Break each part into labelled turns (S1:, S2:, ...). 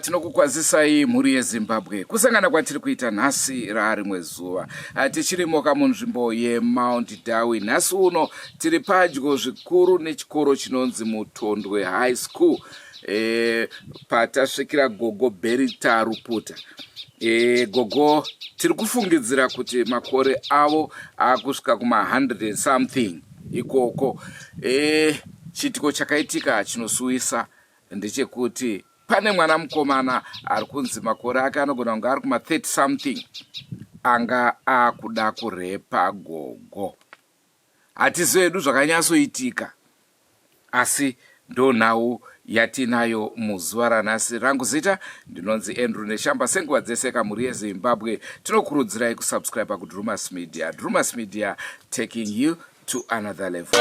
S1: Tinokukwazisai mhuri yeZimbabwe kusangana kwatiri kuita nhasi rarimwe zuva tichirimoka munzvimbo yeMount Darwin. Nhasi uno tiri padyo zvikuru nechikoro chinonzi Mutondwe High School patasvikira gogo Berita Ruputa. Gogo tiri kufungidzira kuti makore avo akusvika kuma 100 and something ikoko. Chitiko chakaitika chinosuwisa ndechekuti pane mwana mukomana ari kunzi makore ake anogona kunge ari kuma 30 something anga akuda kurepa gogo. Hatizivi hedu zvakanyatsoitika, asi ndo nhau yatinayo muzuva ranhasi. Rangu zita ndinonzi Andrew Neshamba. Senguva dzese kamhuri yeZimbabwe tinokurudzirai kusubscribe kuDrumas Media. Drumas Media, taking you to another level.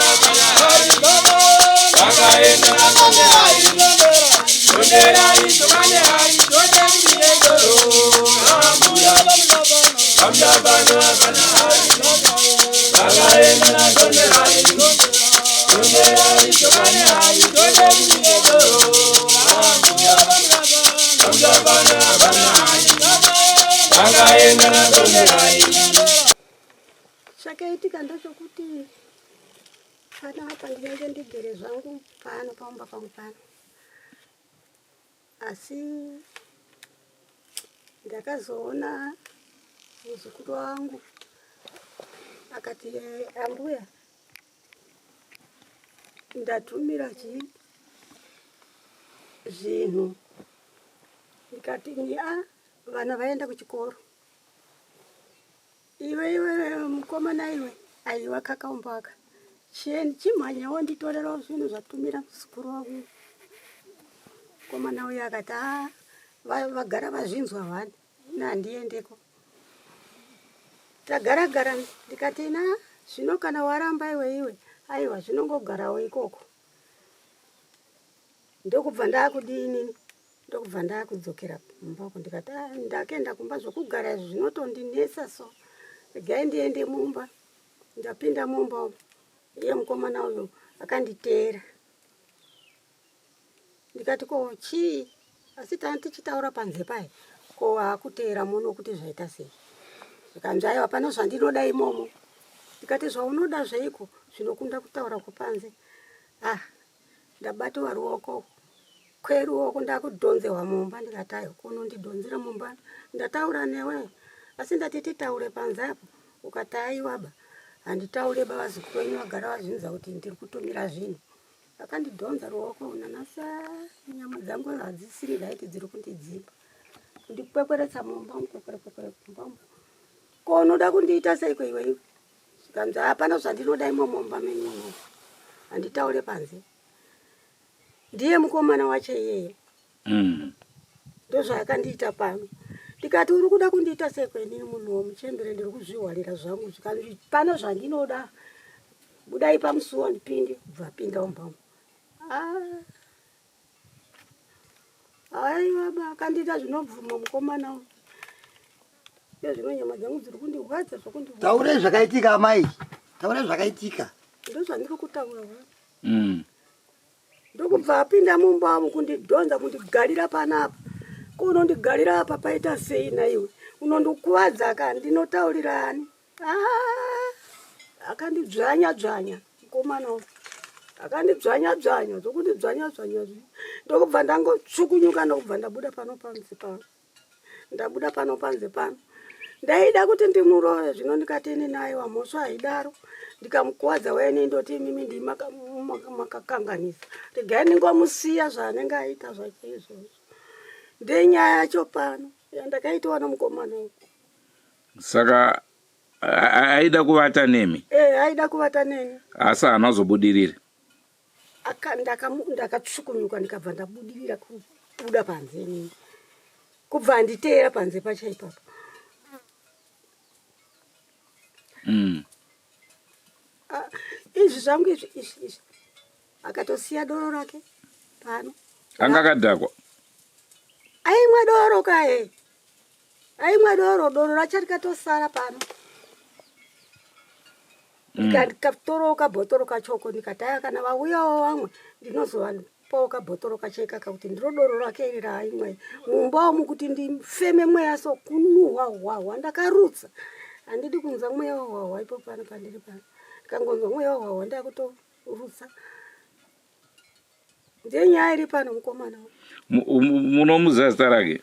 S2: Chakaitika ndachekuti pana apa ndinenge ndigere zvangu pano paumba pangu pano, asi ndakazoona muzukuru wangu akati ambuya ndatumira zvinhu, ndikati vana vaenda kuchikoro, iwe mukomana iwe aiwa kakaumbaka chimhanyawo nditorerawo zvinhu zvatumira muzukuru wangu. Mukomana uyu akati vagara vazvinzwa vani nandiendeko. Tagara ndikati zvino kana waramba iwe aiwa zvinongogarawo ikoko. Ndokubva ndakudini, ndokubva ndakudzokera mumbako. Ndikati ndakenda kumba zvokugara zvinotondinesa, so regai ndiende mumba. Ndapinda mumba, iye mukomana uyu akanditeera. Ndikati ko chii? Asi tichitaura panze pai ko akuteera muno kuti zvaita sei. Ndikanzi aiwa pana zvandinoda imomo. Ndikati zvaunoda zveiko zvinokunda kutaura kupanze. Ndabata ruoko kweruoko ndakudhonzewa mumba. Ndikati aiwa kunondidhonzera mumba, ndataura newe asi ndati titaure panze apo. Ukati aiwaba handitaure bavazukuru wenyu vagara vazvinza kuti ndiri kutumira zvinhu. Akandidhonza ruoko unanasa nyama dzangu hadzisiri raiti dziri kundidzimba. Ndikwekweretsa mumba mumba. Ko unoda kundiita seiko iwe? Ndikanzi hapana zvandinoda imomo mumba menyu. Handitaure panze. Ndiye mukomana wacho iyeye. Ndozvaakandiita pano. Ndikati uri kuda kundiita seiko inini munhu womuchembere ndiri kuzvihwarira zvangu. Ndikanzi pana zvandinoda. Budai pamusuwo ndipinde, kubva pinda mumbamo. Aiwa akandita zvinobvuma mukomana uyu. Zvino nyama dzangu dziri kundirwadza zvokundirwadza.
S3: Taure zvakaitika amai. Taure zvakaitika.
S2: Ndozvandiri kutaura. Ndokubva apinda mumbamo kundidhonza kundigarira panapa. Kunondigarira apa paita sei naiwe? Unondikuwadza ndinotaurirani? Akandidzvanya mukomana uyu. Akandidzvanya zvokundidzvanya. Ndokubva ndangotsvukunyuka ndokubva ndabuda pano panze pano. Ndaida kuti ndimurove, zvino ndikati ini naye wamhosva haidaro. Ndikamukuwadza wene ndoti mimi ndimakakanganisa. Regai ndingomusiya zvaanenge aita zvake izvozvo. Ndenyaya yacho pano yandakaitiwa nomukomana uyu.
S1: Saka aida kuvata nemi
S2: aida kuvata neni
S1: asi haana kuzobudirira
S2: ndakatsvukunyuka ndikabva ndabudirira kubuda panze nini kubva nditeera panze pacha ipapo. Izvi zvangu izvi akatosiya doro rake pano
S1: anga akadhakwa
S2: aimwa doro kaye aimwa doro racho rikatosara pano ndikatoroka bhotoro kachoko ndikataya kana vauyawo vamwe ndinozovanpawo kabhotoro kacheka kakuti ndiro doro rake iri raaimwa mumba umu kuti ndifeme mweya so kunuhwa hwahwa ndakarutsa handidi kunza mweya wahwahwa ipo pano pandiri pano ndikangonzwa mweya wahwahwa ndakutorutsa ndenyaya iri pano mukomana
S1: munomuziva zita rake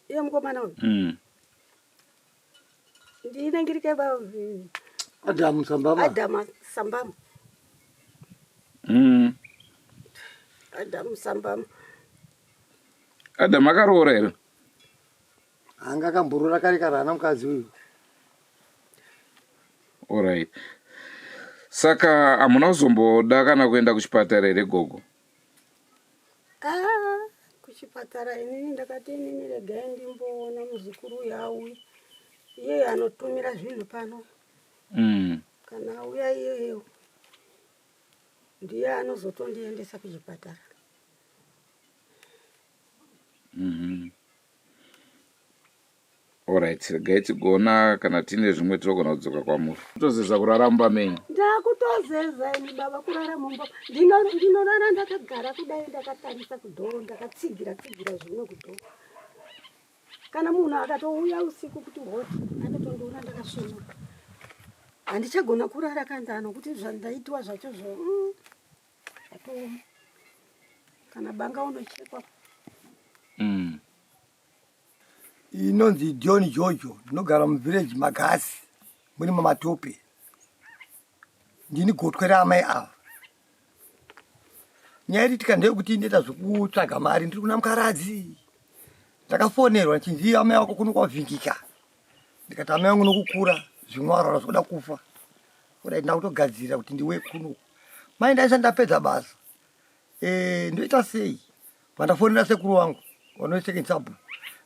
S2: iye mukomana uyu ndinengirike
S3: Adamu Sambama.
S2: Adamu Sambama. Adamu Sambama.
S1: Adamu akaroora here
S3: Anga akamborora kare karana mukadzi uyu.
S1: Alright. Saka hamuna kuzomboda kana kuenda kuchipatara here gogo?
S2: Kuchipatara inini ndakati inini regai ndimboona muzukuru yauya iye anotumira zvinhu pano. Kana auya iyeyo ndiye anozotondiendesa kuchipatara.
S1: Alright, regai tigona kana tine zvimwe tinogona kudzoka kwamuri. Kutozeza kurara mumba menyu?
S2: Ndakutozeza ini baba kurara mumba. Ndinorara ndakagara kudai ndakatarisa kudhoro ndakatsigira zvimwe kudhoro. Kana munhu akatouya usiku kuti hoti anotondiona ndakasvonoka. Handichagona kurara kanza nokuti zvandaitwa zvacho zvatooma. Kana banga unochekwa.
S3: Inonzi John Jojo, ndinogara muvillage Magasi, muri mumatope. Ndini gotwera amai ava. Nyaya iritika ndeyekuti ndoita zvokutsvaga mari ndiri kuna mukaradzi. Ndakafonerwa ndichinzi amai vako kuno kwavhingika. Ndikati amai vangu nokukura zvimwe varara zvokuda kufa. Kudai ndina kutogadzirira kuti ndiwe kuno. Mai ndaisa ndapedza basa. Ndoita sei? Vandafonera sekuru wangu wanoiseka nsabu.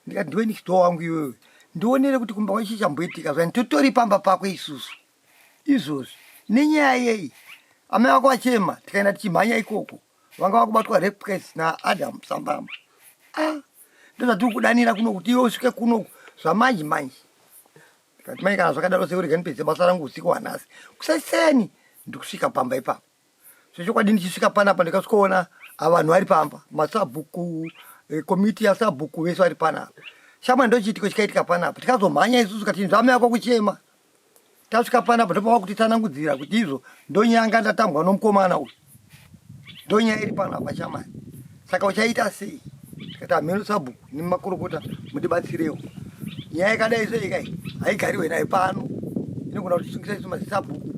S3: Ndikati ndiwe nikisto wangu iwewe. Ndionere kuti kumba kwachi chamboitika zvani totori pamba pako isusu. Izvozvi nenyaya yei amai vako vachema tikaenda tichimhanya ikoko vanga vakubatwa rape case naAdamu Sambama. Ndozvatiri kudanira kuno kuti iwe usvike kuno zvamanje manje. Ndikati mai kana zvakadaro sei urege ndipedze basa rangu usiku hwanhasi. Kusaseni ndikusvika pamba ipapo. Zvechokwadi ndichisvika panapa ndikasvikoona vanhu vari pamba masabhuku komiti yasabhuku vese vari panapa. Shamwa ndochitiko chikaitika panapa tikazomhanya isusu kati zvame yako kuchema. Tasvika panapa ndopava kuti tsanangudzira kuti izvo ndonyanga ndatambwa nomukomana uyu. Ndonyaya iri panapa shamwari. Saka uchaita sei? Tikati hameno sabhuku nemakurukota mudibatsirewo. Nyaya yakadai sei kai haigariwe naye pano. Inogona kutisungisa isu masabhuku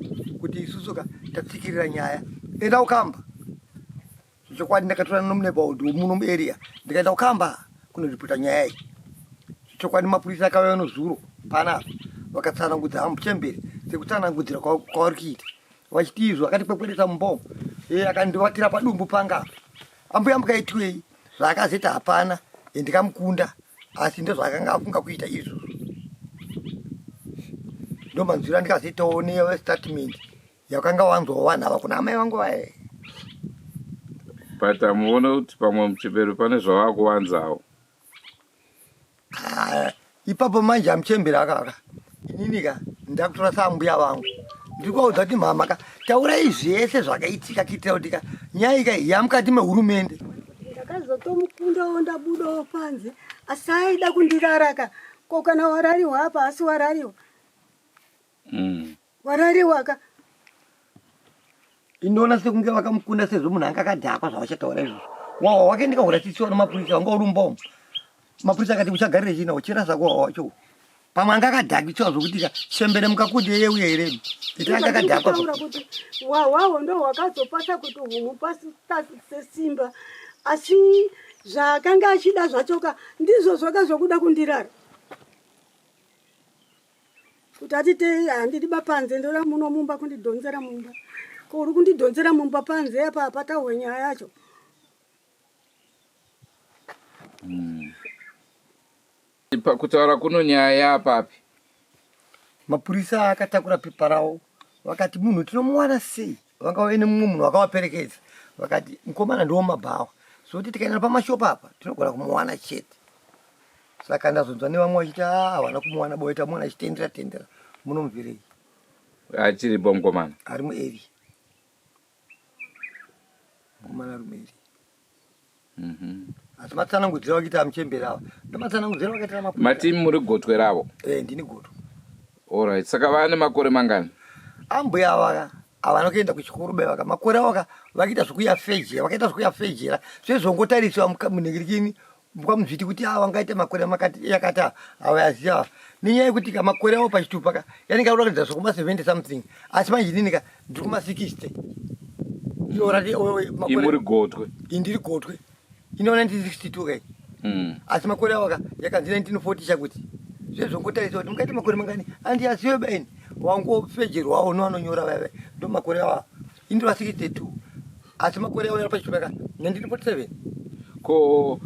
S3: kuti isusuka tatsikirira nyaya. Enda ukamba. Chokwadi ndakatora nomuneighborhood muno muarea ndikaenda ukamba kunoripota nyaya iyi. Chokwadi mapurisa akauya nozuro panapa vakatsanangudza hamuchemberi sekutsanangudzira kwavari kuita vachiti izvo akati kwekweresa mumbomo akandivatira padumbu pangapa ambuya mukaitwei zvaakazita hapana ndikamukunda asi ndozvaakanga afunga kuita izvo ndomanzwira ndikazoitawo nestatement yakanga wanzwawo vanhu ava kuna amai vangu vae.
S1: But amuona kuti pamwe muchemberi pane zvavakuwanzawo.
S3: Ipapo manje amuchemberi akaka ininika ndakutora sambuya vangu ndiri kuvaudza kuti mama ka taurai zvese zvakaitika kuitira kuti nyaya ika yamukati mehurumende.
S2: Ndakazotomukundawo ndabudawo panze asi aida kundiraraka ko kana warariwa apa asi warariwa. Warariwa ka
S3: inoona sekunge vakamukunda sezvo munhu anga akadhakwa zvavachataura izvozvo. Wawa wake ndikauratitsiwa nemapurisa wanga uri mumbomo. Mapurisa akati uchagarire china uchira zvako wawa wacho. Pamwe anga akadhakitswa zvokuti chembere mukakundi yeuya here. Anga akadhakwa
S2: kuti wawawo ndo wakazopasa kuti humupasi sesimba asi zvakanga achida zvachoka ndizvo zvaka zvokuda kundirara. kuti atite handidi bapanze ndora muno mumba kundidhonzera mumba. Ko uri kundidhonzera mumba panze apa apatawe nyaya yacho.
S1: Pakutaura kuno nyaya apapi.
S3: Mapurisa akatakura pepa rawo vakati munhu tinomuwana sei, vakauya nemumwe munhu wakavaperekedza vakati mukomana ndiwo mabhawa zoti tikaenda pamashopu apa tinogona kumuwana chete. Saka ndazonzwa nevamwe vachiti havana kumuwana boita tamuwana achitendera tendera munomubvirei
S1: Achiripo mukomana
S3: ari mueri mukomana ari mueri asi matsanangudzira vakiti amuchembera ava ndamatsanangudzira vakaitira mapurisa
S1: mati muri gotwe ravo.
S3: ndini goto.
S1: Alright, saka vane makore mangani?
S3: Ambuya ava avanokuenda kuchikoro bevaka makore avo vakaita zvokuyafejera zvezongotariswa munhingirikini mukamuzviti kuti vangaita makore makati yakati ava yaziva nenyaya yekuti makore avo pachitupa yanenge akuratidza zvokuma 70 something asi manje ininika ndiri kuma 60.
S1: Imuri gotwe?
S3: Indiri gotwe inoona 1962 kai asi makore avo yakanzi 1940 chakuti zvezongotariswa kuti mungaita makore mangani andiyazive baini wangofejerwawo nevanonyora vave ndo makore ava indiri 62 asi makore avo yapachitupa 1947.
S1: Ko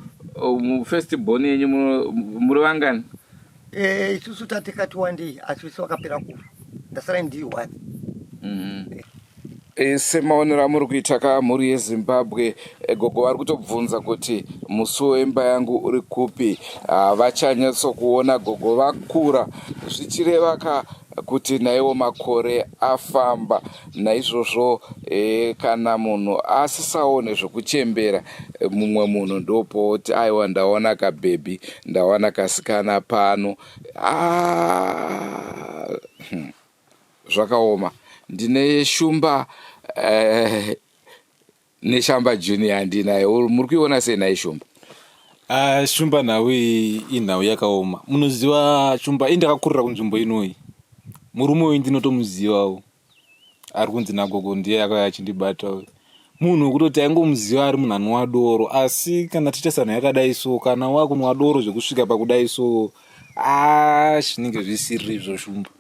S1: first born yenyu muri vangani?
S3: Isusu tatekati wandei asi vese vakapera kufa ndasara ndiri 1.
S1: Semaonero amuri kuita kamhuri yeZimbabwe, gogo vari kutobvunza kuti musuwo wemba yangu uri kupi. Vachanyatsokuona gogo vakura zvichireva kuti naiwo makore afamba. Naizvozvo kana munhu asisaone zvokuchembera mumwe munhu ndopoti aiwa ndaona kabhebhi ndawana kasikana pano. Zvakaoma. Ndine Shumba neShamba Junior handinayo. Muri kuiona sei naye Shumba?
S4: Shumba nawe inhau yakaoma. Munoziva Shumba indakakurira kunzvimbo inoi. Murume uyu ndinotomuzivawo. Ari kunzi nagogo ndiye akauya achindibata. Munhu wekutoti aingomuziva ari munhanhu wadoro asi kana tichesana yakadai so kana wakunwa doro zvekusvika pakudai so zvinenge zvisiri izvo Shumba.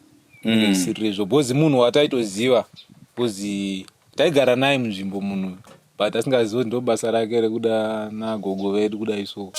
S4: Zvisiri bhozi munhu wataitoziva bhozi taigara naye munzvimbo munhu but asingazivi ndo basa rake rekuda nagogo vedu kudai so.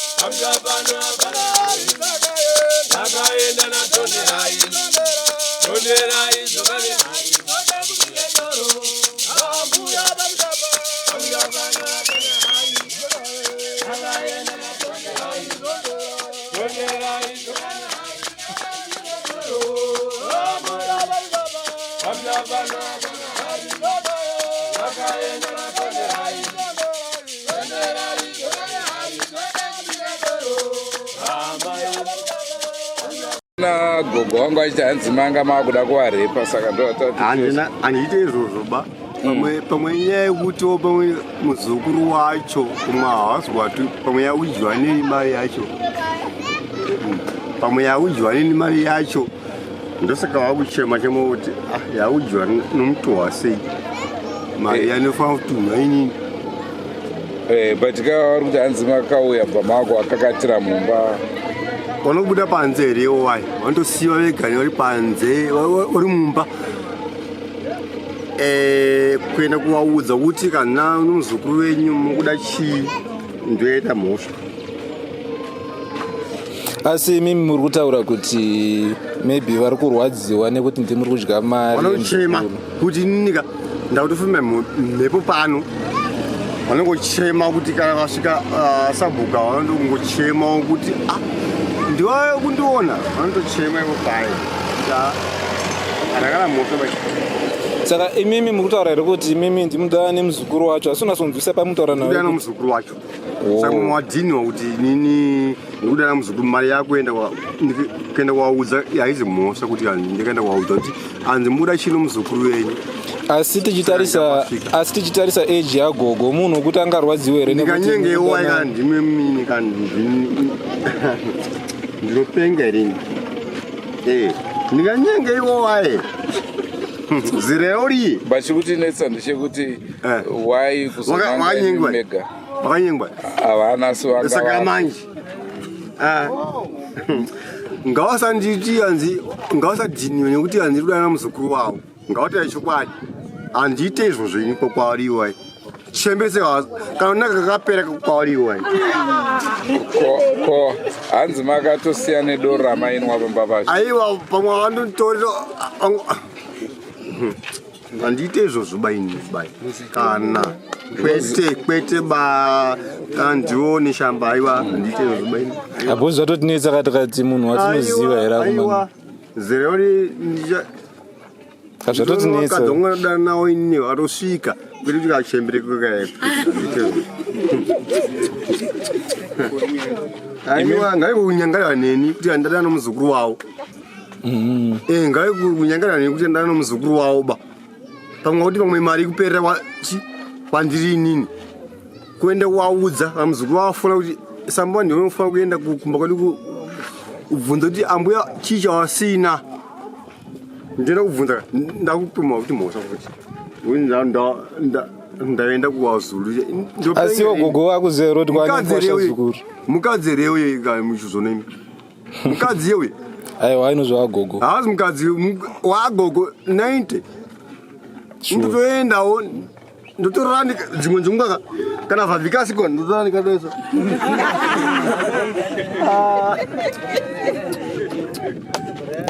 S1: Na gogo wangu achiti hanzi manga makuda kuvarepa saka
S5: handiite izvozvo ba pamwe nyaya yekuti pamwe muzukuru wacho umwe havasi kwati pamwe yaudyiwa neni mari yacho ndosaka vakuchema chema kuti yaudyiwa nomutohwa sei mari yanofanira kutumwa inini.
S1: but kavari kuti hanzi makauya pamako akakatira mumba
S5: vanobuda panze here wai vanotosiva vegani vari panze uri mumba kuenda kuvaudza kuti kana nomuzukuru wenyu mukuda chii ndoenda mhosva.
S4: Asi mimi muri kutaura kuti maybe vari kurwadziwa nekuti ndimuri kudya mari.
S5: Vanochema kuti ninika ndakutofamba mhepo pano vanongochema kuti kana vasvika sabhuka vanongochema kuti ndiwayo kundiona vanotochema ivo pai andakana moto bai.
S4: Saka imimi muri kutaura here kuti imimi ndimuda nemuzukuru wacho asi unasonzwisa pamutaura naye
S5: ndikuda nemuzukuru wacho. Saka mumwe wadhiniwa kuti nini ndikuda nemuzukuru mari yakuenda kuenda kuvaudza haizi mhosva kuti ndikaenda kuvaudza kuti hanzi muda chino muzukuru wenyu.
S4: Asi tichitarisa age yagogo munhu wekuti angarwadziwa here
S5: ndikanyengewo aika ndimemini ndinopenga irini ndikanyengeiwo waye zireori
S1: bachikuti netsa ndechekuti wai
S5: kuzomega vakanyengwa
S1: havana
S5: saka manje ngawasanditi hanzi ngawasadhiniwe nekuti hanzi kudana muzukuru wavo ngawataira chokwadi handiite izvozvo ini kwakwariwa chembese kana unaka kakapera kwakwariwa
S1: ko hanzi makatosiya nedoro ramainwa pamba pacho
S5: aiwa pamwe vandotorera handiite izvozvo baini bai kana kwete ba kana ndione shamba aiwa handiite izvozvo baini
S4: apo zvatotinetsa katikati munhu watinoziva here
S5: aiwa zerori
S4: zvatotinetsa
S5: kadzonoda nawo ini watosvika kwete kuti kachembereko aiwa ngaikukunyangarira neni kuti handadana nomuzukuru wavo ngaikukunyangarira neni kuti handadana nomuzukuru wavo ba pamwe kuti pamwe mari kuperera kwandiri inini kuenda kuvaudza muzukuru wavo afuna kuti samba ndinofana kuenda kukumba kwedu kubvunza kuti ambuya chii chawasina ndienda kubvunza ndakutuma kuti mhosva futi ndaenda kuwazulu
S4: asiwo gogo wakuzero kuti kwanekwasha zukuru
S5: mukadzi rewe muchizonemi mukadzi yewe
S4: aiwa ainozva wagogo
S5: haasi mukadzi wagogo 90 ndotoendawo ndotorani dzimwe dzingaka kana vhavhikasikwa ndotorani kadesa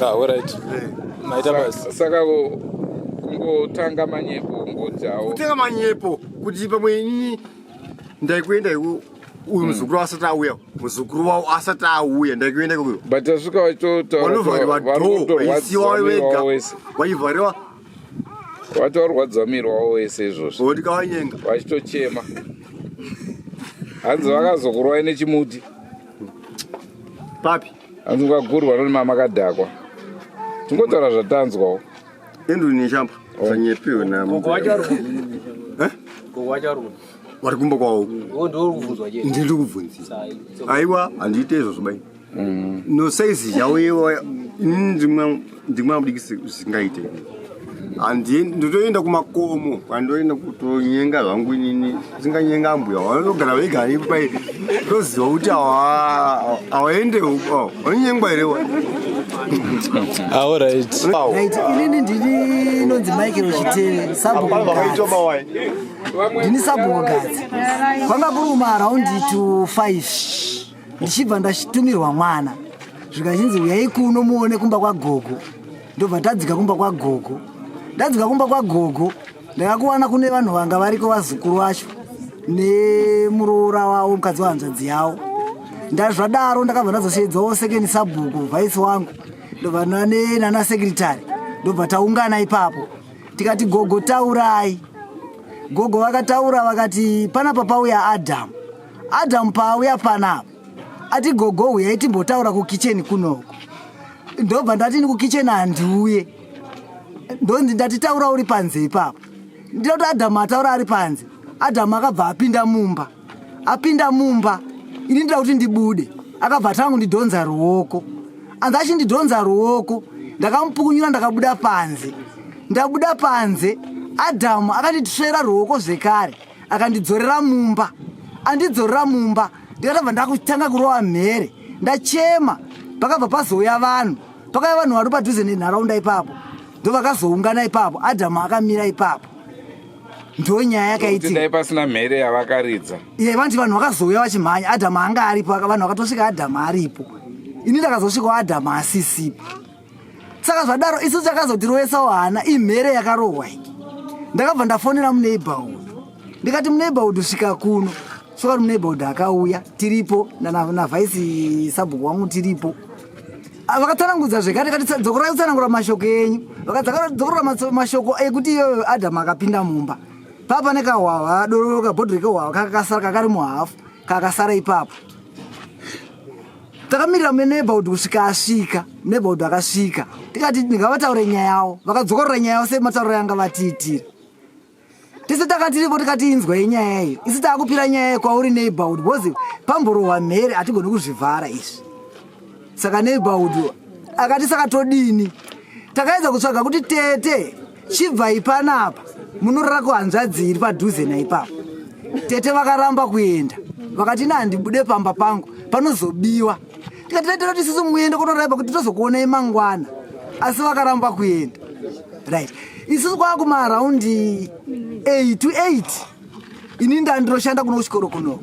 S4: alright maita basi
S1: saka kungotanga manyepo ngotawo
S5: kutenga manyepo kuti pamwe inini ndaikuenda iwo uyu muzukuru asati auya muzukuru wavo asati auya ndaikuenda kuyo
S1: but asvika
S5: vanovhariwa dho vaisiwa vega vaivhariwa
S1: vatorwadza miri wavo wese izvozvo
S5: oti kavanyenga
S1: vachitochema hanzi vakazokurwai nechimuti
S5: papi
S1: hanzi mukagurwa noni mamakadhakwa tingotaura zvatanzwawo
S5: enduni neshamba zanyepiwe vari kumba kwavo ndiri kubvunzisa aiwa handiite izvozvo bai nosaizi yavo iwa inini ndimwe abudikisi zvingaite ndotoenda kumakomo kwandoenda kutonyenga zvangu inini singanyenga mbuya vanotogara vega ipai toziva kuti havaende vanonyengwa here
S4: alright
S6: inini ndini nonzi Michael Chitele sabhukugadzi ndini sabhukugadzi kwanga kuri maraundi to 5 ndichibva ndachitumirwa mwana zvikachinzi uyai kuno muone kumba kwagogo ndobva tadzika kumba kwagogo ndadzika kumba kwagogo ndakakuwana kune vanhu vanga variko vazukuru vacho nemuroora wavo mukadzi wahanzvadzi yavo ndazvadaro ndakabva ndazosheedzawo sekeni sabhuku vhaisi wangu ndobva nana sekretary ndobva taungana ipapo tikati gogo taurai gogo vakataura vakati panapa pauya adhamu pauya panapa ati gogo uyai timbotaura kukicheni kunoko ndobva ndatini kukicheni handiuye ndonzi ndatitaura uri panze ipapo ndinoti adhamu ataura ari panze adhamu akabva apinda mumba ini ndida kuti ndibude akabva tangu ndidhonza ruoko anzi achindidhonza ruoko ndakamupukunyura ndakabuda panze ndabuda panze adhamu akanditsvera ruoko zvekare akandidzorera mumba andidzorera mumba ndikatabva ndakutanga kurova mhere ndachema pakabva pazouya vanhu pakauya vanhu vari padhuze nenharaunda ipapo ndovakazoungana ipapo adhamu akamira ipapo ndonyaya yakaitika
S1: pasina mhere yavakaridza
S6: iye vanti vanhu vakazouya vachimhanya adhamu anga aripo vanhu vakatosvika adhamu aripo ini ndakazosvikawo adhamu asisipo saka zvadaro isu takazotirovesawo hana imhere yakarohwa iki ndakabva ndafonera muneighborhood ndikati muneighborhood svika kuno soka kuti muneighborhood akauya tiripo navhaisi sabhuku wangu tiripo vakatsanangudza zvekare kati dzokorai kutsanangura mashoko enyu vakadzokorora mashoko ekuti iyoyo adhamu akapinda mumba papa nekahwahwa doro kabhodhori kehwahwa kakasara kakari muhafu kakasara ipapo takamirira muneighborhood kusvika asvika muneighborhood akasvika tikati ndingavataure nyaya yavo vakadzokorora nyaya yavo sematauriro yanga vatiitira tese takatiripo tikati inzwai nyaya iyo isi taakupira nyaya kwauri neighborhood bcause pamborohwa mhere hatigoni kuzvivhara izvi saka neighborhood akati saka todini takaedza kutsvaga kuti tete chibvai panapa munorara kuhanzvadzi iri padhuze naipapo tete vakaramba kuenda vakati nandibude pamba pangu panozobiwa tikati kuti sisi muende kunoraiba kuti tozokuonai mangwana asi vakaramba kuenda right. Isusu kwakuma araundi 8 to 8 ini ndandiroshanda kuno kuchikoro kuno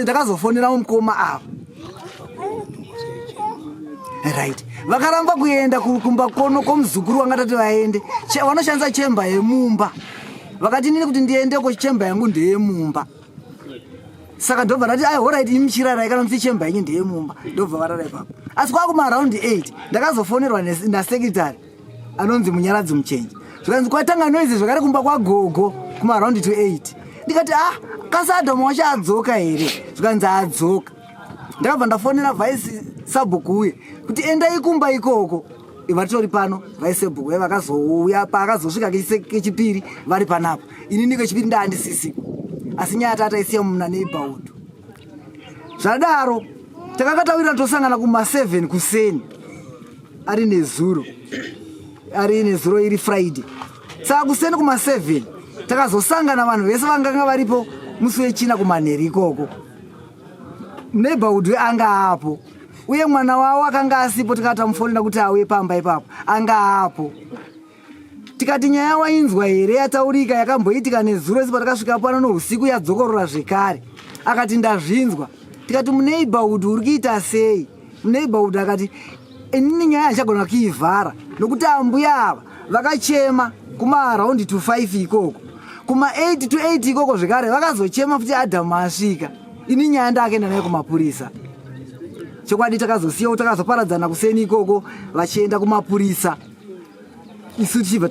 S6: ndakazofonera mukoma ava right. Vakaramba kuenda kumba kono komuzukuru wanga tati vaende vanoshandisa chemba yemumba vakati nini kuti ndiende kochemba yangu ndeyemumba saka ndobva ndati alright imuchirarai kana musi chemba yenyu ndeyemumba ndobva vararai papo asi kwakuma araundi 8 ndakazofonerwa nasekretary anonzi Munyaradzi Muchenji zvikanzi kwatanga noizi zvakare kumba kwagogo kuma araundi to 8 ndikati kasadhamu wacho adzoka here zvikanzi adzoka ndakabva ndafonera vice sabhuku uye kuti endai kumba ikoko vatori pano vice sabhuku uye vakazouya paakazosvika kechipiri vari panapo ini ndiko chipiri ndaandisisiko asi nyaya tataisiya muna neighborhood zvadaro takakatawira tosangana kuma 7 kuseni ari nezuro iri Friday saka kuseni kuma 7 takazosangana vanhu vese vanganga varipo musi wechina kumanheri ikoko neighborhood anga apo uye mwana wavo akanga asipo tikatamufonera kuti auye pamba ipapo anga apo tikati nyaya wainzwa here yataurika yakamboitika nezuro esi patakasvika pano nousiku yadzokorora zvekare akati ndazvinzwa tikati muneighborhood uri kuita sei muneighborhood akati inini nyaya ndichagona kuivhara nokuti ambuya ava vakachema kuma araundi to 5 ikoko kuma 8 to 8 ikoko zvekare vakazochema futi Adhamu asvika ini nyaya ndakaenda nayo kumapurisa chokwadi takazosiyawo takazoparadzana kuseni ikoko vachienda kumapurisa isu tichibva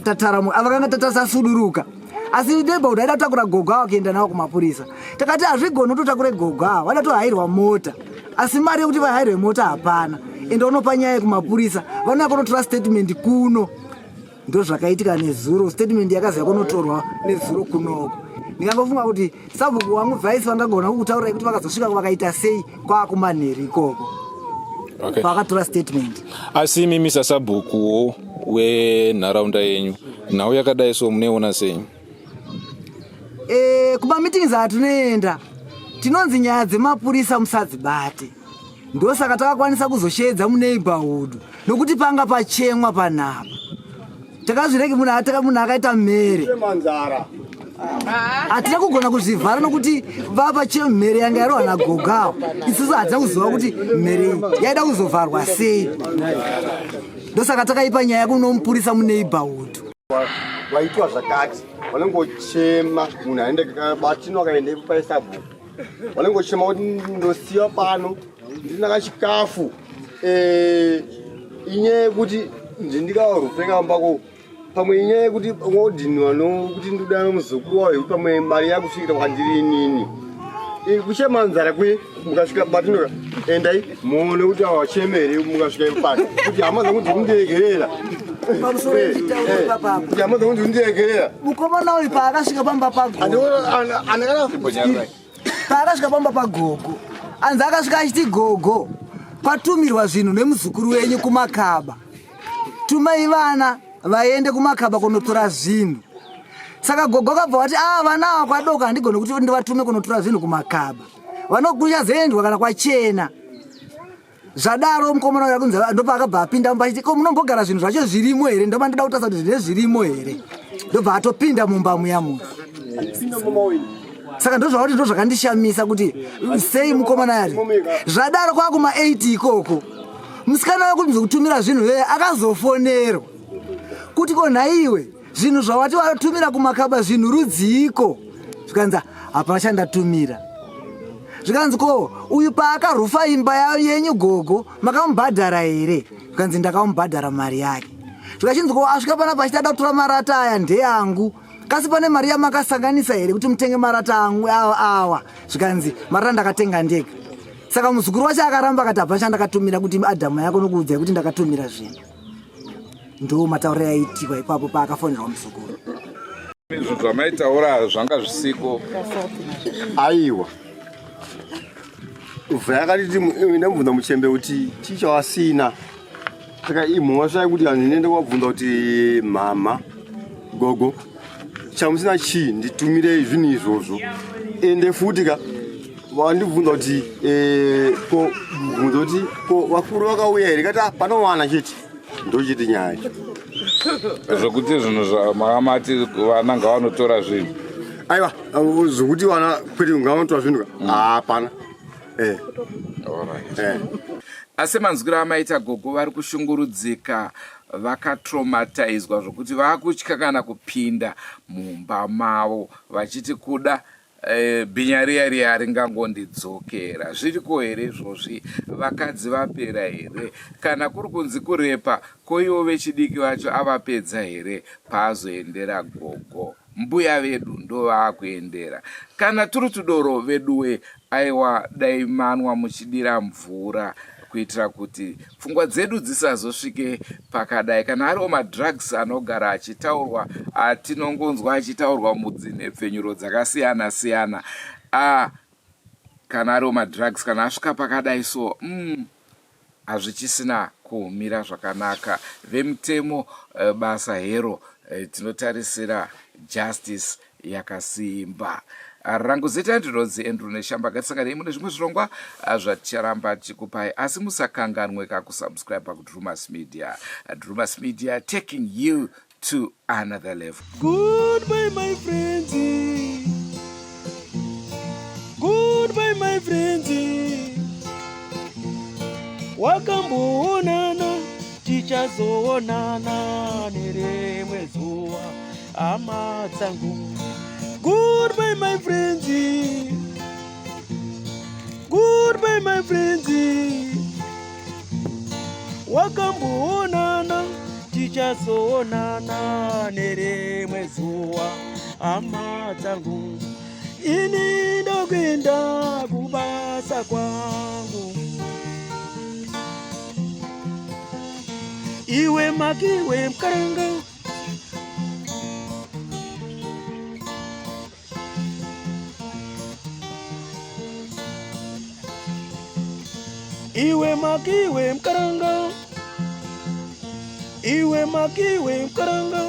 S6: tataramo avakanga tatasasuduruka asi neighborhood aida kutakura gogo avo kuenda navo kumapurisa takati hazvigoni kutotakura gogo avo vada tohayirwa mota asi mari yekuti vahayirwe mota hapana ende unopa nyaya yekumapurisa vanouya kunotora statement kuno ndo zvakaitika nezuro statement yakaziva kunotorwa nezuro kunoko ndingangofunga kuti sabhuku wangu vice vangagona kukutaurirai kuti vakazosvika vakaita sei kwakumanheri ikoko vakatora statement.
S4: Asi mimi sabhuku wenharaunda yenyu nhau yakadai so munoiona sei?
S6: Kuma meetings atunoenda tinonzi nyaya dzemapurisa musadzibate ndosaka takakwanisa kuzoshedza muneighborhood nokuti panga pachemwa panapa takazvireki munhu akaita mhere hatina kugona kuzvivhara nokuti vapachema mhere yanga yarohwa nagogawo isusu hatina kuziva kuti mhere iyi yaida kuzovharwa sei ndosaka takaipa nyaya kunomupurisa muneighborhood
S5: waitwa zvakati vanongochema munhu aende batino akaenda paisabhuku vanongochema kuti ndosiya pano ndina kachikafu inyaya yekuti ndindikawarupeka kambako pamwe inyaya yekuti ngodhinwa kuti ndudana muzukuru wawo yekuti pamwe mari yakusvikira kwandiri inini kuchema nzara kwe mukasvika batinoka endai muone kuti awachemere mukasvika ipano kuti hama dzangu ndikundiregerera kuti hama dzangu ndikundiregerera
S6: mukomana uyu paakasvika pamba paakasvika pamba pagogo anzi akasvika achiti gogo kwatumirwa zvinhu nemuzukuru wenyu kumakaba tumai vana vaende kumakaba kunotora zvinhu saka gogo akabva vati vana ava kwadoka handigone kuti ndivatume kunotora zvinhu kumakaba vanokuchazoendwa kana kwachena zvadaro mukomana uyu akunzi ndobva akabva apinda mumba achiti ko munombogara zvinhu zvacho zvirimo here ndoba ndoda kutasa kuti zvine zvirimo here ndobva atopinda mumba muya munhu saka ndozvakuti ndo zvakandishamisa kuti sei mukomana yari zvadaro kwakuma 8 ikoko musikana wekuti kutumira zvinhu veye akazofonerwa kuti konhaiwe zvinhu zvawati watumira kumakaba zvinhu rudziko zvikanzi hapana chandatumira zvikanzi ko uyu paakarufa imba yenyu gogo makamubhadhara here zvikanzi ndakamubhadhara mari yake zvikachinzi ko asvika pana pachitada kutora marata aya ndeyangu kasi pane mari yamakasanganisa here kuti mutenge marata angu awa zvikanzi marata ndakatenga ndega saka muzukuru wacho akaramba akati hapana chandakatumira kuti Adhamu yako nokuudzai kuti ndakatumira zvinhu ndo matauro yaitikwa ipapo paakafonerwa muzukuru
S1: izvo zvamaitaura zvanga zvisiko
S5: aiwa ubva yakati ndamubvunza muchembe kuti tichawasina saka imhomwa svai kuti hanhu inoende kwabvunza kuti mama chamusina chii nditumire zvinhu izvozvo ende futi ka vandibvunza kuti ko bvunza kuti ko vakuru vakauya here kati panowana chete ndochiti nyaya
S1: zvokuti zvinhu makamati vana ngavanotora zvinhu
S5: aiwa zvokuti vana kwete ngavanotora zvinhu hapana
S1: asi manzwiro amaita gogo vari kushungurudzika vakatraumatizwa zvokuti vaakutya kana kupinda mumba mavo vachiti kuda bhinya riya riya ringangondidzokera. Zviriko here izvozvi? Vakadzi vapera here? Kana kuri kunzi kurepa koivo vechidiki vacho avapedza here paazoendera gogo? Mbuya vedu ndo vaakuendera. Kana turi tudoro veduwe, aiwa dai manwa muchidira mvura kuitira kuti pfungwa dzedu dzisazosvike pakadai. Kana ariwo madrugs anogara achitaurwa, atinongonzwa achitaurwa mudzinhepfenyuro dzakasiyana siyana, kana ariwo madrugs kana asvika pakadai so hazvichisina kumira zvakanaka. Vemutemo basa hero tinotarisira justice yakasimba. Rangu zita ndinonzi Andrew Neshamba. Sangani mune zvimwe zvirongwa zvaticharamba tichikupai, asi musakanganwe kusubscribe kuDrumas Media. Drumas Media, taking you to another level.
S7: Goodbye my friends, goodbye my friends, wakamboonana tichazoonana nerimwe zuva hama dzangu. Goodbye my friends, goodbye my friends, wakamboonana tichazoonana nerimwe zuva hama dzangu. Ini ndokwenda kubasa kwangu, iwe makiwe mkaranga, iwe makiwe mkaranga, iwe makiwe mkaranga.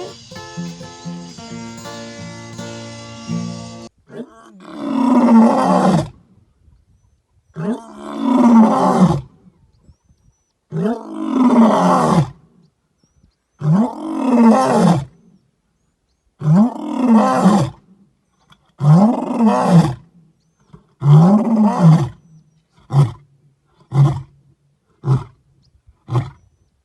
S6: Ah!